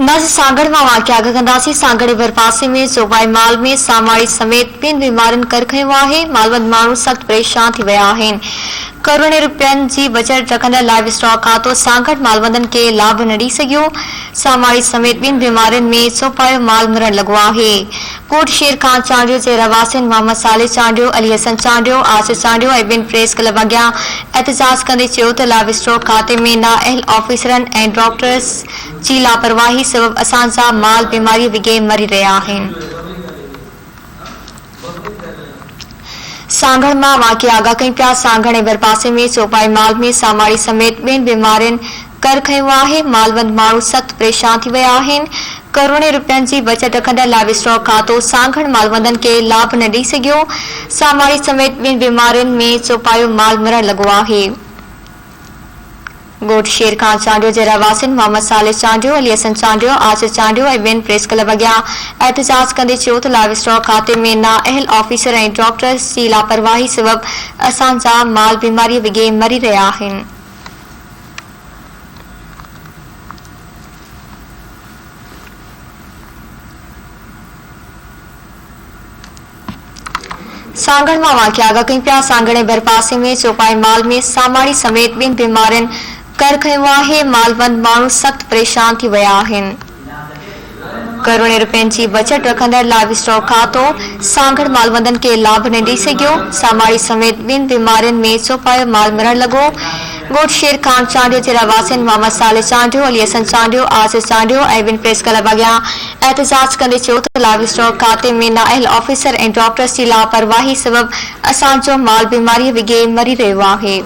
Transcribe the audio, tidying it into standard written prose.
नज़ सांगड़ में वाक़िया गगनदासी सांगड़ भरपासे में सूबाई माल में सामाड़ी समेत 3 बीमारियुनि कर खयो आहे। मालवंत माण्हू सख़्त परेशान थी विया आहिनि। करोड़े रुपयनि जी बचत रखंदड़ लाइव स्टॉक खातो सांगड़ मालवंतनि खे लाभ न ॾेई सघियो। सामाड़ी समेत 2 बीमारियुनि में चौपायो माल मरण लॻो आहे। कोट शेर खान चांडियो जे रवासियुनि मोहम्मद साले चांडियो, अली हसन चांडियो, आसिफ चांडियो ऐं 2 प्रेस क्लब अॻियां एहतजाज कंदे चयो त लाइव स्टॉक खाते में नाअहल ऑफिसरनि ऐं डॉक्टर्स जी लापरवाही सबब असांजा माल बीमारी विघे मरी रहिया आहिनि। सांगड़ मां वाक़िया आगाह कई पिया। सांगड़ ऐं भरपासे में चौपाई माल में सामाड़ी समेत 2 बीमारियुनि कर खयो आहे। मालवंत माण्हू सख़्त परेशान थी विया आहिनि। करोड़े रुपयनि जी बचत रखंदड़ लाइव स्टॉक खातो सांगड़ मालवंतनि खे लाभ न ॾेई सघियो। सामाड़ी समेत 2 बीमारियुनि में चौपायो माल मरण लॻो आहे। गोट शेर खान चांडियो जे रवासियुनि मोहम्मद साले चांडियो, अली हसन चांडियो, आसिफ चांडियो ऐं 2 प्रेस क्लब अॻियां एहतजाज कंदे चयो त लाइव स्टॉक खाते में नाअहल ऑफिसर ऐं डॉक्टर्स जी लापरवाही सबब असांजा माल बीमारी विघे मरी रहिया आहिनि। सांगड़ मां वाक़िया आगाह कई पिया। सांगड़ ऐं भरपासे में चौपाई माल में सामाड़ी समेत 2 बीमारियुनि कर खयो आहे। मालवंत माण्हू सख़्त परेशान थी विया आहिनि। करोड़े रुपयनि जी बचत रखंदड़ लाइव स्टॉक खातो सांगड़ मालवंतनि खे लाभ न ॾेई सघियो। सामाड़ी समेत 2 बीमारियुनि में चौपायो माल मरण लॻो। गोट शेर खान चांडियो जे रवासियुनि मोहम्मद साले चांडियो, अली हसन चांडियो, आसिफ चांडियो ऐं 2 प्रेस क्लब अॻियां एहतजाज कंदे चयो त लाइव स्टॉक खाते में नाअहल ऑफिसर ऐं डॉक्टर्स जी लापरवाही सबब असांजो माल बीमारी विघे मरी रहियो आहे।